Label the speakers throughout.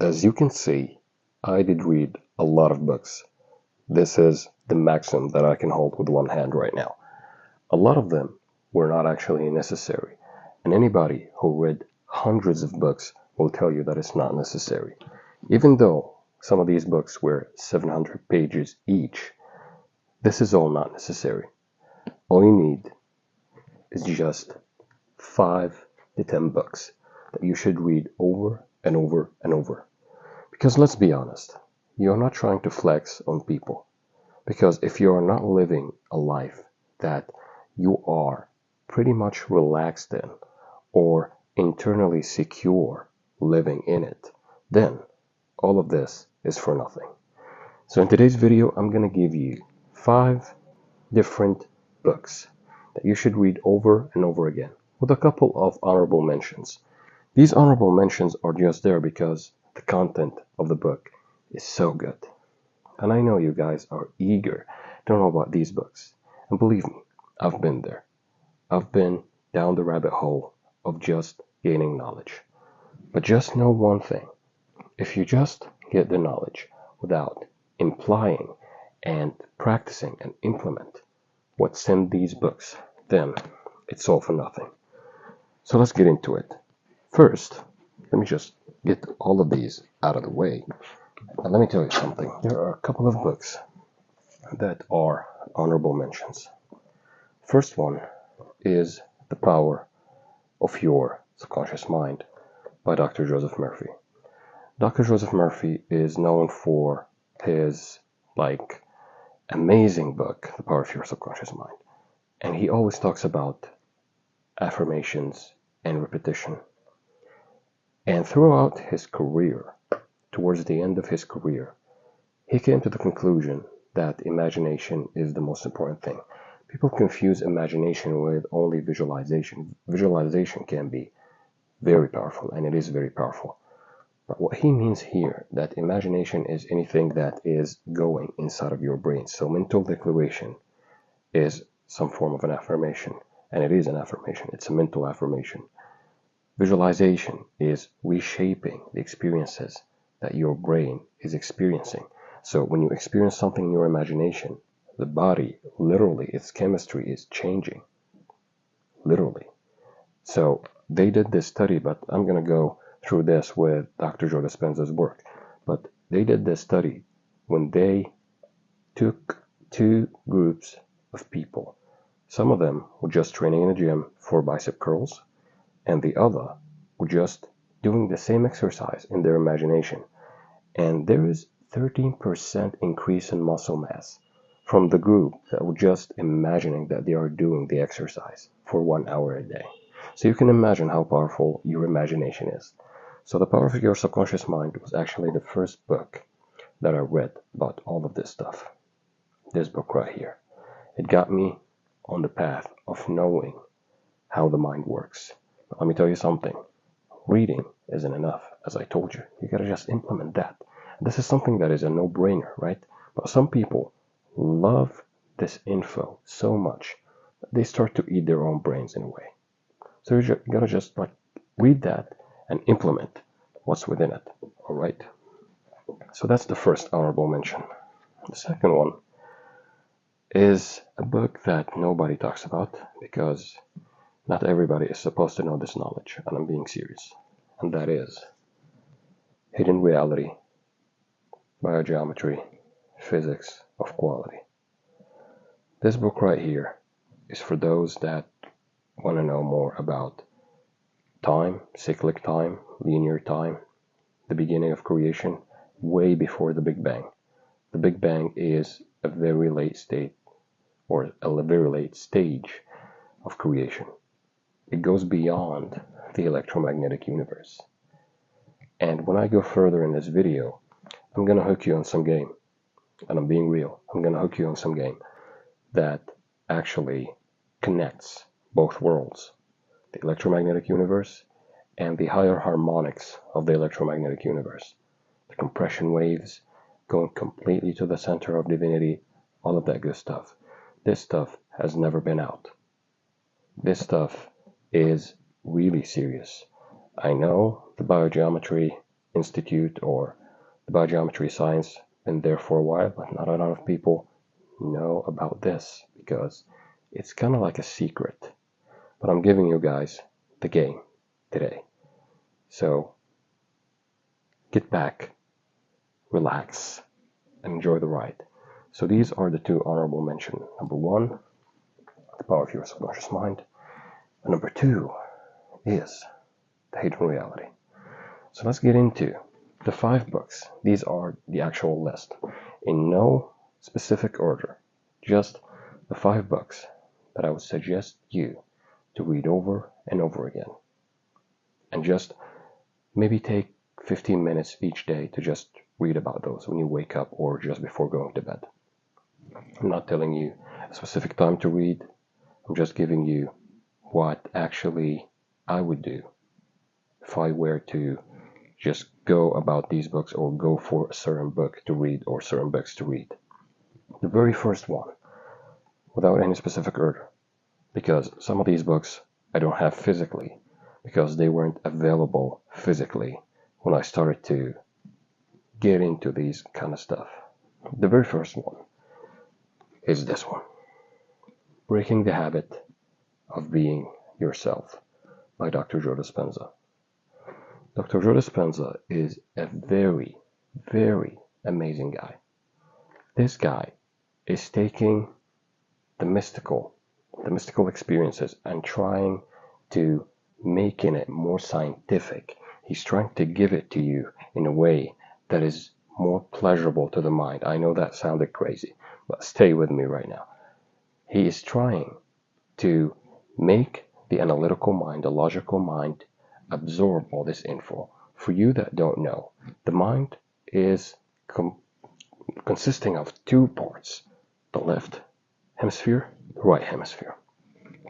Speaker 1: As you can see, I did read a lot of books. This is the maximum that I can hold with one hand right now. A lot of them were not actually necessary, and anybody who read hundreds of books will tell you that it's not necessary. Even though some of these books were 700 pages each, this is all not necessary. All you need is just 5 to 10 books that you should read over and over and over. Because let's be honest, you're not trying to flex on people. Because if you are not living a life that you are pretty much relaxed in or internally secure living in it, then all of this is for nothing. So in today's video, I'm going to give you 5 different books that you should read over and over again, with a couple of honorable mentions. These honorable mentions are just there because the content of the book is so good. And I know you guys are eager to know about these books. And believe me, I've been there. I've been down the rabbit hole of just gaining knowledge. But just know one thing. If you just get the knowledge without implying and practicing and implement what's in these books, then it's all for nothing. So let's get into it. First, let me just get all of these out of the way. And let me tell you something. There are a couple of books that are honorable mentions. First one is The Power of Your Subconscious Mind by Dr. Joseph Murphy. Dr. Joseph Murphy is known for his amazing book, The Power of Your Subconscious Mind. And he always talks about affirmations and repetition. And throughout his career, towards the end of his career, he came to the conclusion that imagination is the most important thing. People confuse imagination with only visualization. Visualization can be very powerful, and it is very powerful. But what he means here, that imagination is anything that is going inside of your brain. So mental declaration is some form of an affirmation, and it is an affirmation. It's a mental affirmation. Visualization is reshaping the experiences that your brain is experiencing. So when you experience something in your imagination, the body, literally, its chemistry is changing. Literally. So they did this study, but I'm going to go through this with Dr. Joe Dispenza's work. But they did this study when they took 2 groups of people. Some of them were just training in a gym for bicep curls, and the other were just doing the same exercise in their imagination. And there is 13% increase in muscle mass from the group that were just imagining that they are doing the exercise for 1 hour a day. So you can imagine how powerful your imagination is. So The Power of Your Subconscious Mind was actually the first book that I read about all of this stuff. This book right here. It got me on the path of knowing how the mind works. But let me tell you something. Reading isn't enough, as I told you. You gotta just implement that. This is something that is a no-brainer, right? But some people love this info so much that they start to eat their own brains in a way. So you gotta just read that and implement what's within it. All right. So that's the first honorable mention. The second one is a book that nobody talks about because not everybody is supposed to know this knowledge, and I'm being serious. And that is Hidden Reality, Biogeometry, Physics of Quality. This book right here is for those that want to know more about time, cyclic time, linear time, the beginning of creation, way before the Big Bang. The Big Bang is a very late state, or a very late stage of creation. It goes beyond the electromagnetic universe. And when I go further in this video, I'm going to hook you on some game. And I'm being real. I'm going to hook you on some game that actually connects both worlds, the electromagnetic universe and the higher harmonics of the electromagnetic universe. The compression waves going completely to the center of divinity, all of that good stuff. This stuff has never been out. This stuff is really serious. I know the biogeometry Institute or the biogeometry science been there for a while, but not a lot of people know about this because it's kind of like a secret. But I'm giving you guys the game today. So get back, relax, and enjoy the ride. So these are the two honorable mentions. Number one, the power of your subconscious mind. And number two is the hidden reality. So let's get into the 5 books. These are the actual list in no specific order, just the 5 books that I would suggest you to read over and over again, and just maybe take 15 minutes each day to just read about those when you wake up or just before going to bed. I'm not telling you a specific time to read. I'm just giving you what actually I would do if I were to just go about these books or go for a certain book to read or certain books to read. The very first one, without any specific order, because some of these books I don't have physically because they weren't available physically when I started to get into these kind of stuff. The very first one is this one, Breaking the Habit of Being Yourself by Dr. Joe Dispenza. Dr. Joe Dispenza is a very, very amazing guy. This guy is taking the mystical experiences and trying to making it more scientific. He's trying to give it to you in a way that is more pleasurable to the mind. I know that sounded crazy, but stay with me right now. He is trying to make the analytical mind, the logical mind, absorb all this info. For you that don't know, the mind is consisting of 2 parts, the left hemisphere, the right hemisphere.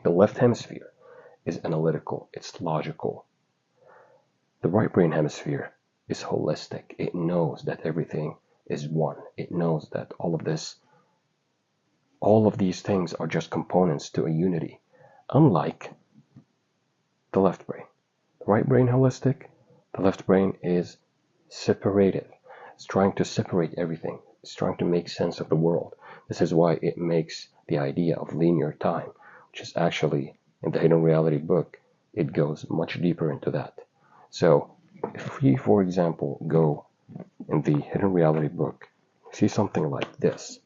Speaker 1: The left hemisphere is analytical, it's logical. The right brain hemisphere is holistic. It knows that everything is one. It knows that all of these things are just components to a unity, unlike the left brain. The right brain holistic, the left brain is separative. It's trying to separate everything. It's trying to make sense of the world. This is why it makes the idea of linear time, which is actually in the Hidden Reality book, it goes much deeper into that. So if we, for example, go in the Hidden Reality book, see something like this.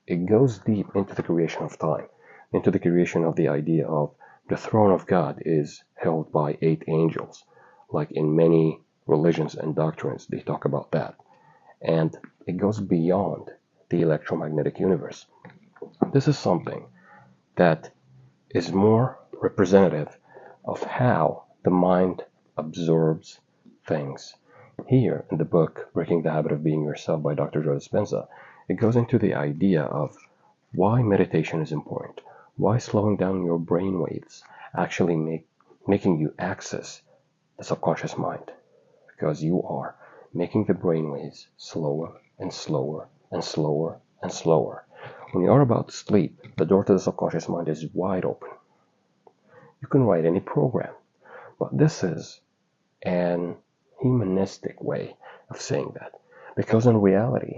Speaker 1: It goes deep into the creation of time, into the creation of the idea of the throne of God is held by 8 angels, like in many religions and doctrines, they talk about that. And it goes beyond the electromagnetic universe. This is something that is more representative of how the mind absorbs things. Here in the book, Breaking the Habit of Being Yourself by Dr. Joe Dispenza, it goes into the idea of why meditation is important, why slowing down your brain waves actually making you access the subconscious mind, because you are making the brain waves slower and slower and slower and slower. When you are about to sleep, the door to the subconscious mind is wide open. You can write any program, but this is an humanistic way of saying that, because in reality,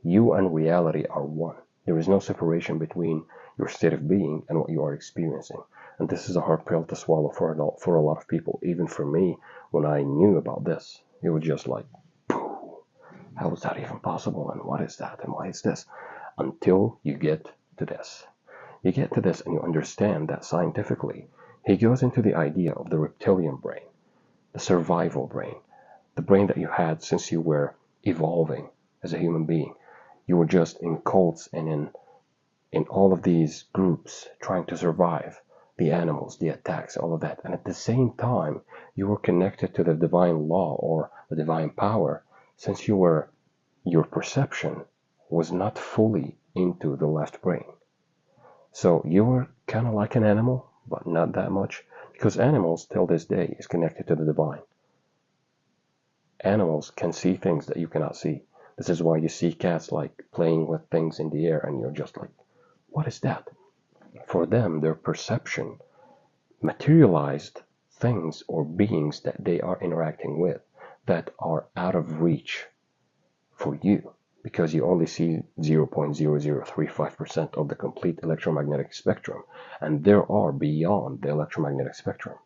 Speaker 1: you and reality are one. There is no separation between your state of being and what you are experiencing. And this is a hard pill to swallow for a lot of people. Even for me, when I knew about this, it was just like, how is that even possible? And what is that? And why is this? Until you get to this. You get to this and you understand that scientifically, he goes into the idea of the reptilian brain, the survival brain, the brain that you had since you were evolving as a human being. You were just in cults and in all of these groups trying to survive, the animals, the attacks, all of that. And at the same time, you were connected to the divine law or the divine power, since your perception was not fully into the left brain. So you were kind of like an animal, but not that much, because animals till this day is connected to the divine. Animals can see things that you cannot see. This is why you see cats like playing with things in the air and you're just like, what is that? For them, their perception materialized things or beings that they are interacting with that are out of reach for you, because you only see 0.0035% of the complete electromagnetic spectrum, and there are beyond the electromagnetic spectrum.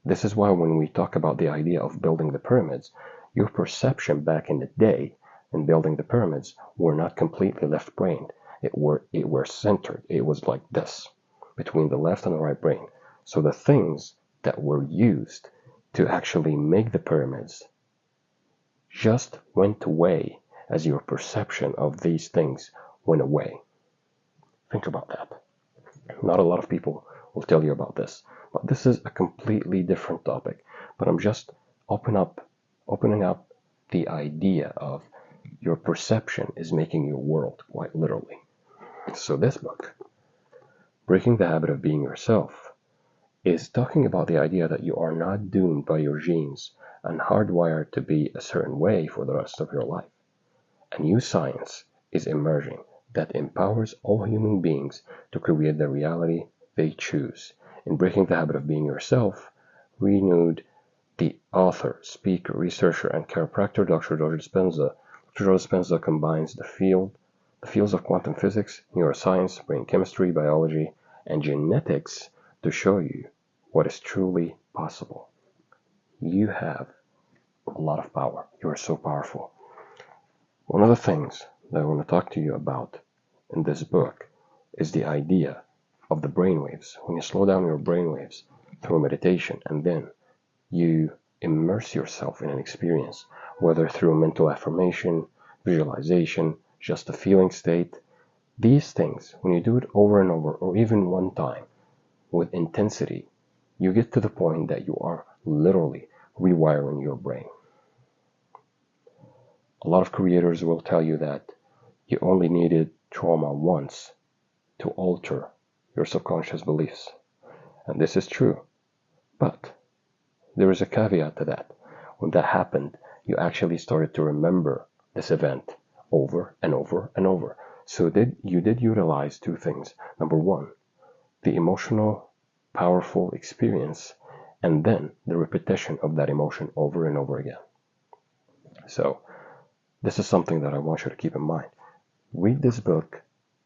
Speaker 1: This is why when we talk about the idea of building the pyramids, your perception back in the day in building the pyramids were not completely left-brained. It were centered. It was like this, between the left and the right brain. So the things that were used to actually make the pyramids just went away as your perception of these things went away. Think about that. Not a lot of people will tell you about this, but this is a completely different topic. But I'm just opening up the idea of your perception is making your world, quite literally. So this book, Breaking the Habit of Being Yourself, is talking about the idea that you are not doomed by your genes and hardwired to be a certain way for the rest of your life. A new science is emerging that empowers all human beings to create the reality they choose. In Breaking the Habit of Being Yourself, renewed the author, speaker, researcher, and chiropractor Dr. Joe Dispenza. Dr. Joe Dispenza combines the fields of quantum physics, neuroscience, brain chemistry, biology, and genetics to show you what is truly possible. You have a lot of power. You are so powerful. One of the things that I want to talk to you about in this book is the idea of the brainwaves. When you slow down your brainwaves through meditation and then you immerse yourself in an experience, whether through mental affirmation, visualization, just a feeling state, these things, when you do it over and over, or even one time with intensity, you get to the point that you are literally rewiring your brain. A lot of creators will tell you that you only needed trauma once to alter your subconscious beliefs. And this is true. But there is a caveat to that. When that happened, you actually started to remember this event over and over and over. So you did utilize two things. Number one, the emotional, powerful experience, and then the repetition of that emotion over and over again. So this is something that I want you to keep in mind. Read this book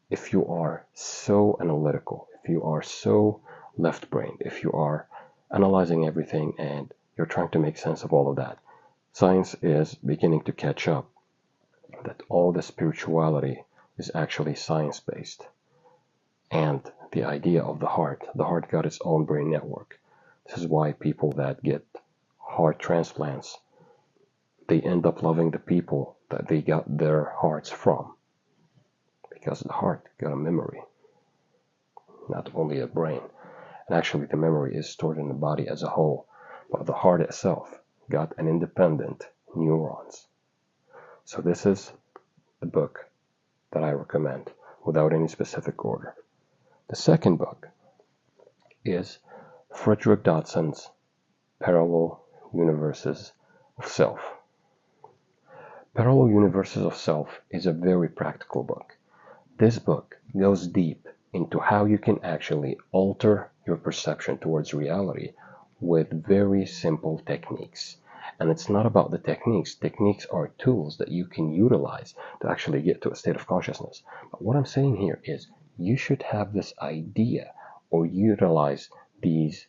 Speaker 1: if you are so analytical, if you are so left-brained, if you are analyzing everything and you're trying to make sense of all of that. Science is beginning to catch up that all the spirituality is actually science-based. And the idea of the heart got its own brain network. This is why people that get heart transplants, they end up loving the people that they got their hearts from, because the heart got a memory, not only a brain. And actually the memory is stored in the body as a whole, but the heart itself got an independent neurons. So this is the book that I recommend without any specific order. The second book is Frederick Dodson's Parallel Universes of Self. Parallel Universes of Self is a very practical book. This book goes deep into how you can actually alter your perception towards reality with very simple techniques. And it's not about the techniques. Techniques are tools that you can utilize to actually get to a state of consciousness. But what I'm saying here is you should have this idea or utilize these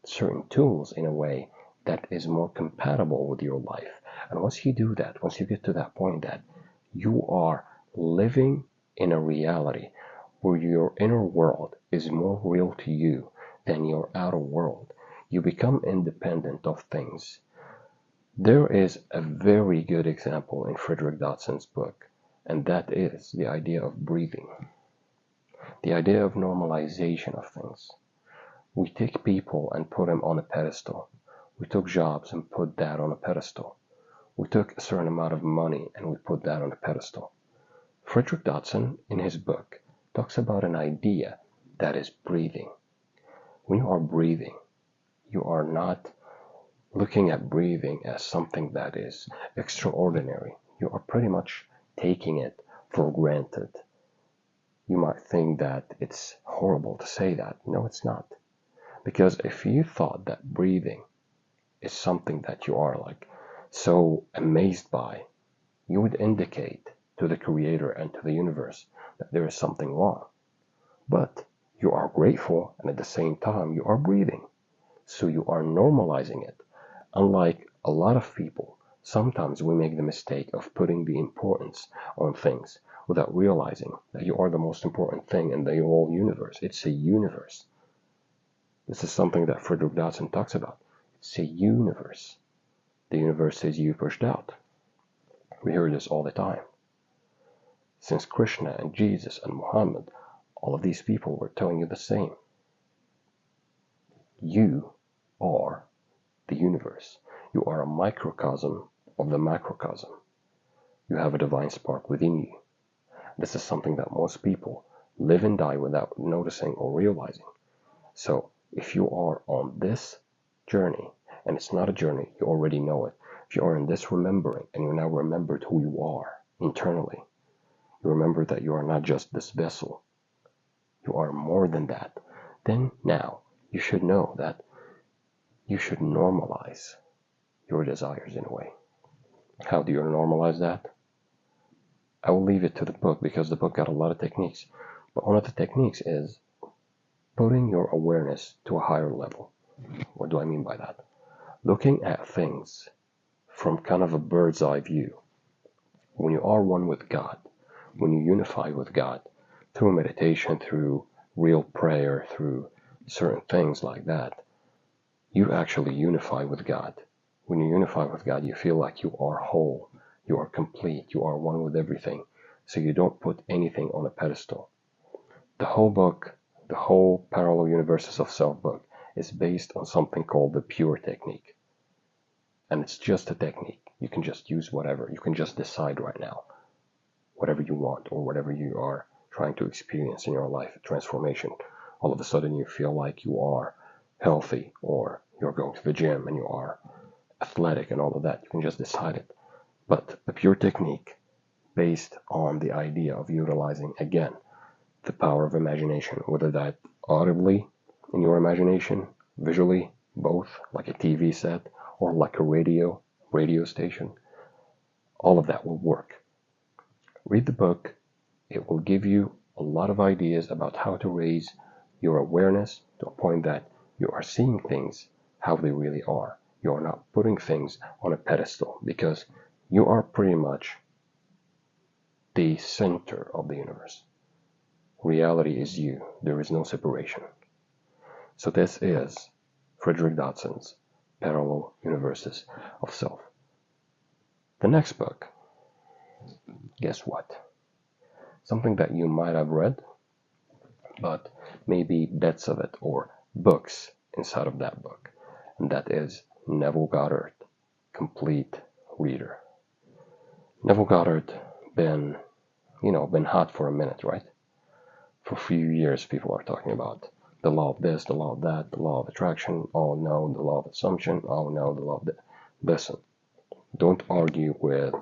Speaker 1: certain tools in a way that is more compatible with your life. And once you do that, once you get to that point that you are living in a reality where your inner world is more real to you than your outer world, you become independent of things. There is a very good example in Frederick Dodson's book, and that is the idea of breathing, the idea of normalization of things. We take people and put them on a pedestal. We took jobs and put that on a pedestal. We took a certain amount of money and we put that on a pedestal. Frederick Dodson, in his book, talks about an idea that is breathing. When you are breathing, you are not looking at breathing as something that is extraordinary. You are pretty much taking it for granted. You might think that it's horrible to say that. No, it's not. Because if you thought that breathing is something that you are like so amazed by, you would indicate to the Creator and to the universe that there is something wrong. But you are grateful, and at the same time you are breathing. So you are normalizing it. Unlike a lot of people, sometimes we make the mistake of putting the importance on things without realizing that you are the most important thing in the whole universe. It's a universe. This is something that Frederick Dodson talks about. It's a universe. The universe is you pushed out. We hear this all the time. Since Krishna and Jesus and Muhammad, all of these people were telling you the same. You are the universe. You are a microcosm of the macrocosm. You have a divine spark within you. This is something that most people live and die without noticing or realizing. So if you are on this journey, and it's not a journey, you already know it. If you are in this remembering, and you now remembered who you are internally, you remember that you are not just this vessel, you are more than that, then now you should know that you should normalize your desires in a way. How do you normalize that? I will leave it to the book because the book got a lot of techniques. But one of the techniques is putting your awareness to a higher level. What do I mean by that? Looking at things from kind of a bird's eye view. When you are one with God, when you unify with God through meditation, through real prayer, through certain things like that, you actually unify with God. When you unify with God, you feel like you are whole, you are complete, you are one with everything. So you don't put anything on a pedestal. The whole book, the whole Parallel Universes of Self book, is based on something called the pure technique. And it's just a technique. You can just use whatever. You can just decide right now whatever you want or whatever you are trying to experience in your life, a transformation. All of a sudden you feel like you are healthy, or you're going to the gym and you are athletic and all of that. You can just decide it. But the pure technique, based on the idea of utilizing, again, the power of imagination, whether that audibly in your imagination, visually, both, like a TV set, or like a radio station, all of that will work. Read the book. It will give you a lot of ideas about how to raise your awareness to a point that you are seeing things how they really are. You are not putting things on a pedestal, because you are pretty much the center of the universe. Reality is you. There is no separation. So this is Frederick Dodson's Parallel Universes of Self. The next book, guess what? Something that you might have read, but maybe bits of it or books inside of that book. And that is Neville Goddard, Complete Reader. Neville Goddard been hot for a minute, right? For a few years, people are talking about the law of this, the law of that, the law of attraction. Oh no, the law of assumption. Oh no, the law of that. Listen, don't argue with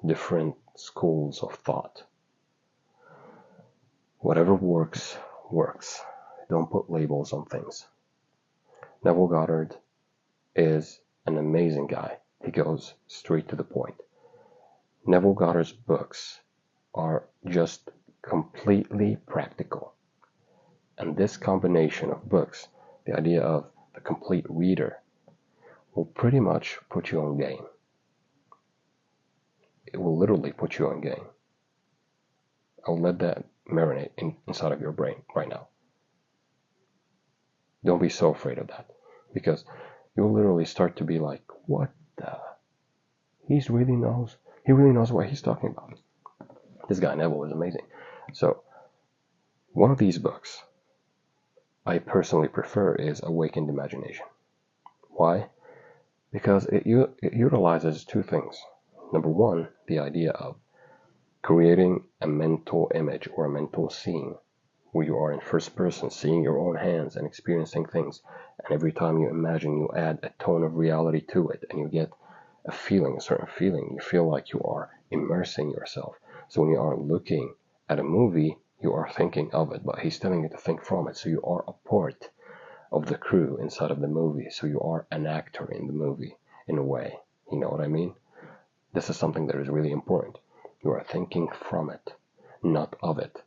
Speaker 1: different schools of thought. Whatever works, works. Don't put labels on things. Neville Goddard is an amazing guy. He goes straight to the point. Neville Goddard's books are just completely practical. And this combination of books, the idea of the complete reader, will pretty much put you on game. It will literally put you on game. I'll let that marinate inside of your brain right now. Don't be so afraid of that, because you'll literally start to be like, what the? He really knows what he's talking about. This guy Neville is amazing. So, one of these books I personally prefer is Awakened Imagination. Why? Because it utilizes two things. Number one, the idea of creating a mental image or a mental scene where you are in first person, seeing your own hands and experiencing things. And every time you imagine, you add a tone of reality to it, and you get a feeling, a certain feeling. You feel like you are immersing yourself. So when you are looking at a movie, you are thinking of it, but he's telling you to think from it. So you are a part of the crew inside of the movie. So you are an actor in the movie, in a way. You know what I mean? This is something that is really important. You are thinking from it, not of it.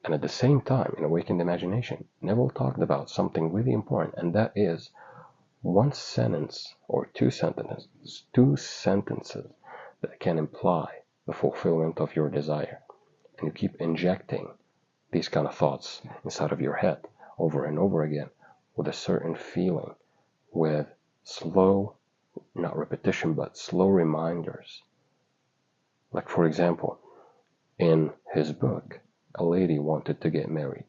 Speaker 1: And at the same time, in Awakened Imagination, Neville talked about something really important, and that is one sentence or two sentences that can imply the fulfillment of your desire. And you keep injecting these kind of thoughts inside of your head over and over again with a certain feeling, with slow, not repetition, but slow reminders. Like, for example, in his book, a lady wanted to get married.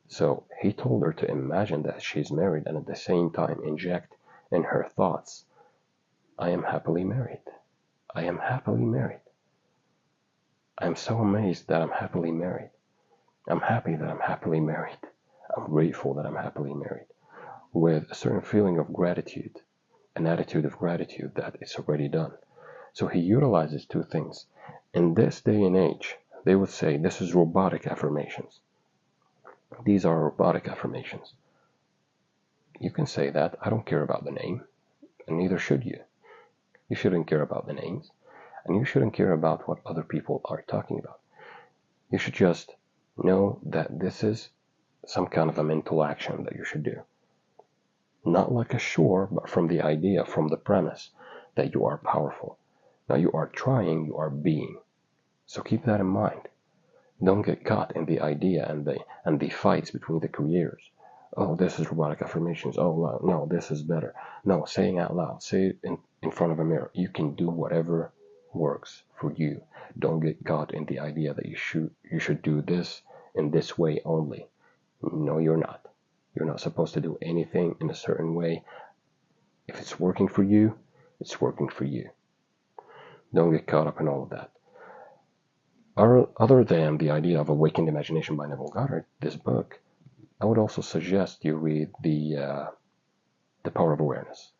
Speaker 1: So he told her to imagine that she's married and at the same time inject in her thoughts, I am happily married. I am happily married. I am so amazed that I'm happily married. I'm happy that I'm happily married. I'm grateful that I'm happily married. With a certain feeling of gratitude, an attitude of gratitude that it's already done. So he utilizes two things. In this day and age, they would say this is robotic affirmations. These are robotic affirmations. You can say that. I don't care about the name, and neither should you. You shouldn't care about the names, and you shouldn't care about what other people are talking about. You should just know that this is some kind of a mental action that you should do. Not like a sure, but from the idea, from the premise that you are powerful. Now you are trying, you are being. So keep that in mind. Don't get caught in the idea and the fights between the creators. Oh, this is robotic affirmations. Oh, no, this is better. No, saying out loud. Say it in front of a mirror. You can do whatever works for you. Don't get caught in the idea that you should do this in this way only. No, you're not. You're not supposed to do anything in a certain way. If it's working for you, it's working for you. Don't get caught up in all of that. Other than the idea of Awakened Imagination by Neville Goddard, this book, I would also suggest you read The Power of Awareness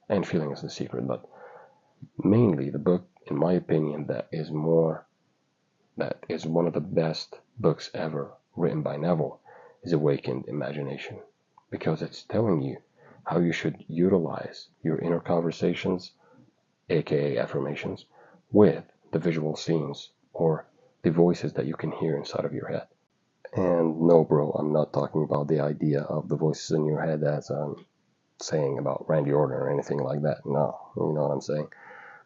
Speaker 1: and Feeling is the Secret, but mainly the book, in my opinion, that is one of the best books ever written by Neville is Awakened Imagination, because it's telling you how you should utilize your inner conversations, aka affirmations, with the visual scenes or the voices that you can hear inside of your head. And no, bro, I'm not talking about the idea of the voices in your head as I'm saying about Randy Orton or anything like that. No, you know what I'm saying?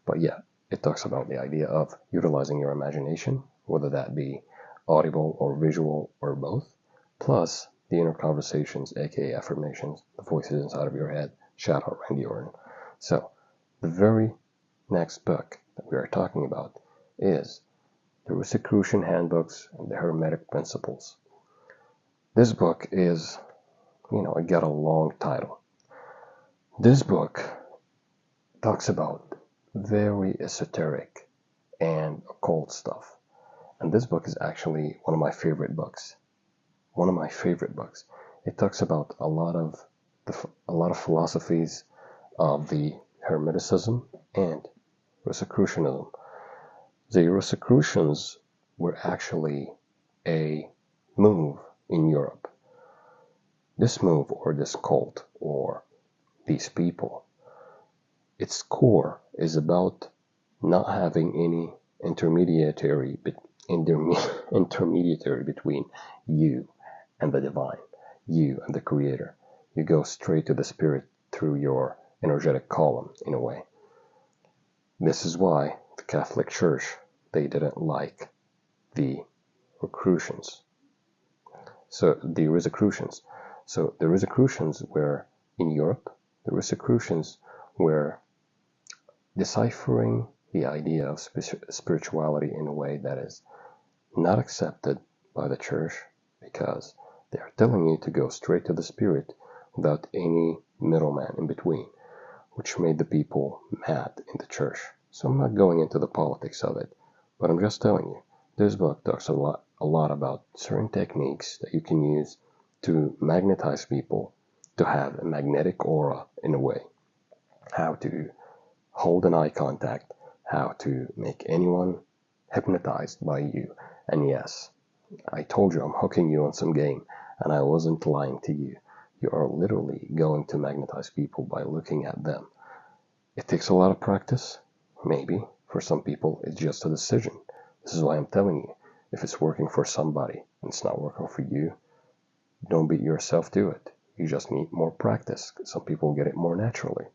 Speaker 1: But yeah, it talks about the idea of utilizing your imagination, whether that be audible or visual or both, plus the inner conversations, aka affirmations, the voices inside of your head. Shout out Randy Orton. So, the very next book that we are talking about is The Rosicrucian Handbooks and the Hermetic Principles. This book is, it got a long title. This book talks about very esoteric and occult stuff. And this book is actually one of my favorite books. One of my favorite books. It talks about a lot of philosophies of the Hermeticism and Rosicrucianism. The Rosicrucians were actually a move in Europe. This move, or this cult, or these people, its core is about not having any intermediary between you and the divine, you and the creator. You go straight to the spirit through your energetic column, in a way. This is why the Catholic Church, they didn't like the Rosicrucians. So the Rosicrucians were in Europe. The Rosicrucians were deciphering the idea of spirituality in a way that is not accepted by the church, because they are telling you to go straight to the spirit without any middleman in between, which made the people mad in the church. So I'm not going into the politics of it, but I'm just telling you, this book talks a lot about certain techniques that you can use to magnetize people, to have a magnetic aura in a way, how to hold an eye contact, how to make anyone hypnotized by you. And yes, I told you I'm hooking you on some game, and I wasn't lying to you. You are literally going to magnetize people by looking at them. It takes a lot of practice, maybe. For some people, it's just a decision. This is why I'm telling you, if it's working for somebody and it's not working for you, don't beat yourself to it. You just need more practice. Some people get it more naturally.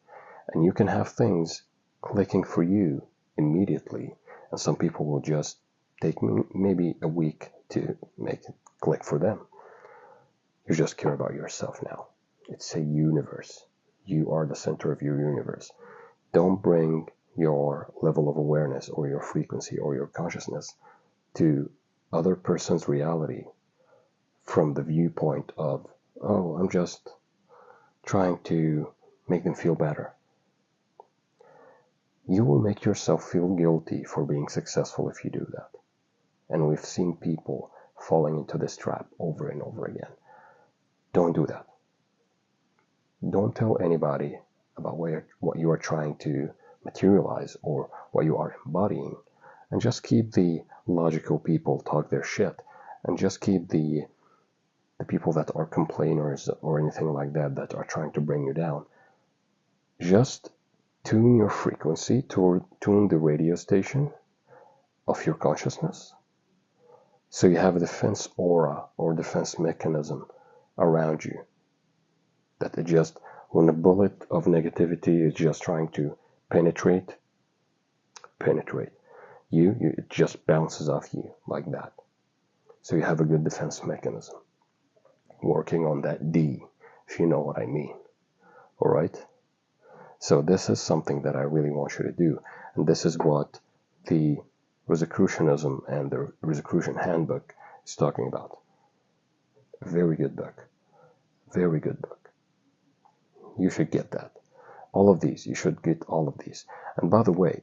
Speaker 1: And you can have things clicking for you immediately, and some people will just take maybe a week to make it click for them. You just care about yourself now. It's a universe. You are the center of your universe. Don't bring your level of awareness or your frequency or your consciousness to other person's reality from the viewpoint of, oh, I'm just trying to make them feel better. You will make yourself feel guilty for being successful if you do that. And we've seen people falling into this trap over and over again. Don't do that. Don't tell anybody about what you are trying to materialize or what you are embodying. And just keep the logical people talk their shit. And just keep the people that are complainers or anything like that that are trying to bring you down. Just tune your frequency, tune the radio station of your consciousness. So you have a defense aura or defense mechanism around you. That it just, when a bullet of negativity is just trying to penetrate you, it just bounces off you like that. So you have a good defense mechanism. Working on that D, if you know what I mean. Alright? So this is something that I really want you to do. And this is what the Rosicrucianism and the Rosicrucian Handbook is talking about. A very good book. Very good book. You should get that. All of these. You should get all of these. And by the way,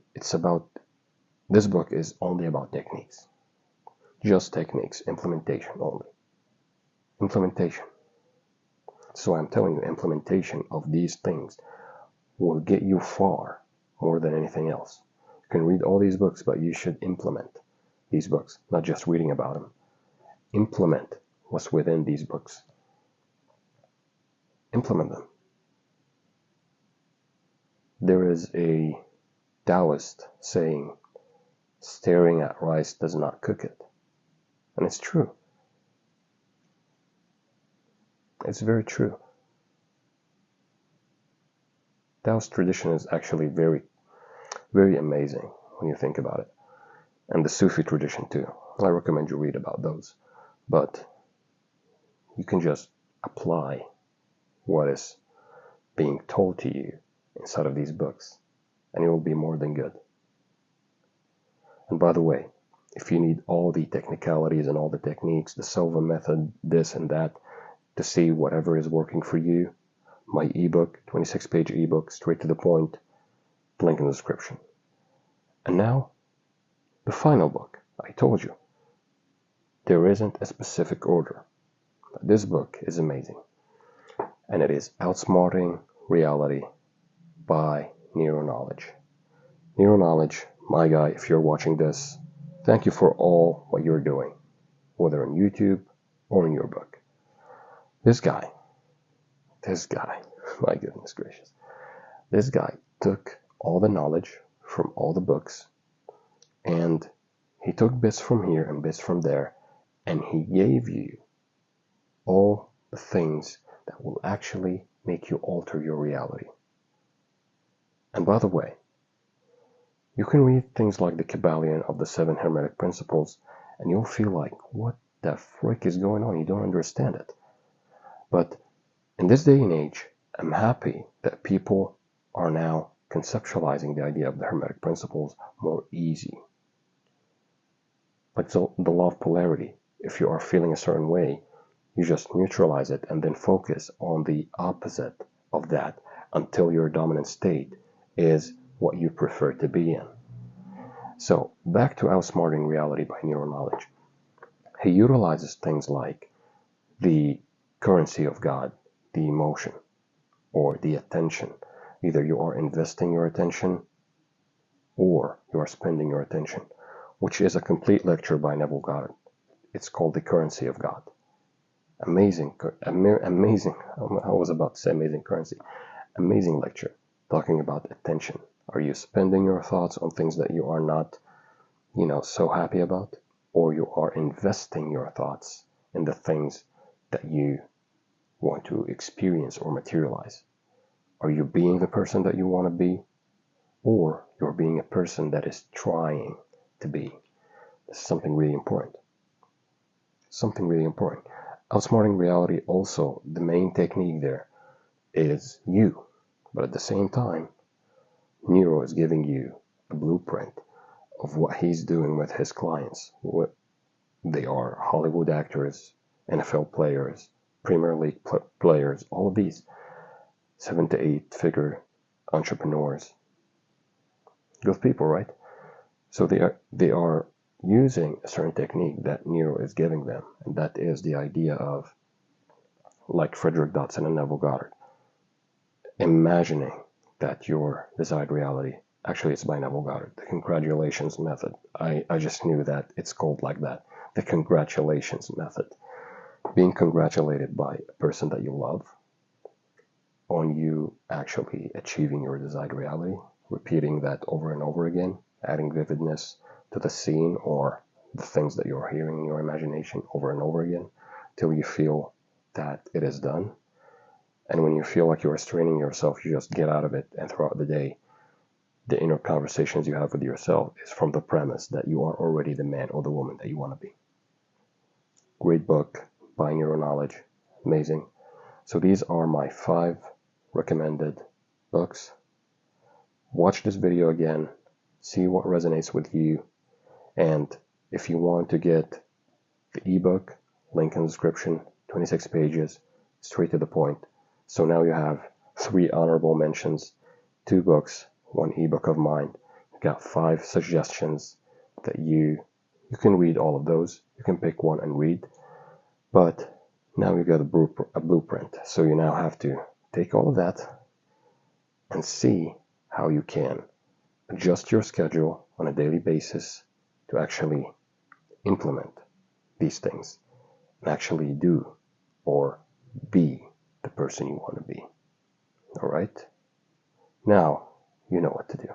Speaker 1: this book is only about techniques. Just techniques. Implementation only. Implementation. So I'm telling you, implementation of these things will get you far more than anything else. You can read all these books, but you should implement these books, not just reading about them. Implement what's within these books. Implement them. There is a Taoist saying, staring at rice does not cook it. And it's true. It's very true. Taoist tradition is actually very, very amazing when you think about it. And the Sufi tradition too. I recommend you read about those. But you can just apply what is being told to you inside of these books, and it will be more than good. And by the way, if you need all the technicalities and all the techniques, the Silva method, this and that, to see whatever is working for you, my ebook, 26-page ebook, straight to the point, link in the description. And now, the final book. I told you, there isn't a specific order, but this book is amazing. And it is Outsmarting Reality by Neuroknowledge. Neuroknowledge, my guy, if you're watching this, thank you for all what you're doing, whether on YouTube or in your book. This guy, my goodness gracious, this guy took all the knowledge from all the books, and he took bits from here and bits from there, and he gave you all the things that will actually make you alter your reality. And by the way, you can read things like the Kabbalion of the 7 Hermetic Principles, and you'll feel like, what the frick is going on? You don't understand it. But in this day and age, I'm happy that people are now conceptualizing the idea of the Hermetic Principles more easy. Like the law of polarity. If you are feeling a certain way, you just neutralize it and then focus on the opposite of that until your dominant state is what you prefer to be in. So, back to Outsmarting Reality by Neuroknowledge. He utilizes things like the currency of God, the emotion, or the attention. Either you are investing your attention or you are spending your attention, which is a complete lecture by Neville Goddard. It's called The Currency of God. amazing, amazing, I was about to say amazing currency, amazing lecture talking about attention. Are you spending your thoughts on things that you are not, so happy about? Or you are investing your thoughts in the things that you want to experience or materialize? Are you being the person that you want to be? Or you're being a person that is trying to be? This is something really important. Something really important. Outsmarting reality, also, the main technique there is you. But at the same time, Nero is giving you a blueprint of what he's doing with his clients. What they are: Hollywood actors, NFL players, Premier League players, all of these 7 to 8 figure entrepreneurs. Good people, right? So they are using a certain technique that Nero is giving them, and that is the idea of, like Frederick Dodson and Neville Goddard, imagining that your desired reality, actually it's by Neville Goddard, the congratulations method. I just knew that it's called like that, the congratulations method. Being congratulated by a person that you love on you actually achieving your desired reality, repeating that over and over again, adding vividness to the scene or the things that you're hearing in your imagination over and over again till you feel that it is done. And when you feel like you're straining yourself, you just get out of it, and throughout the day, the inner conversations you have with yourself is from the premise that you are already the man or the woman that you want to be. Great book by Nero Knowledge. Amazing. So these are my 5 recommended books. Watch this video again, see what resonates with you, and if you want to get the ebook, link in the description, 26 pages, straight to the point. So now you have 3 honorable mentions, 2 books, 1 ebook of mine. You got 5 suggestions that you can read all of those. You can pick one and read, but now you got a blueprint. So you now have to take all of that and see how you can adjust your schedule on a daily basis to actually implement these things and actually do or be the person you want to be. All right? Now, you know what to do.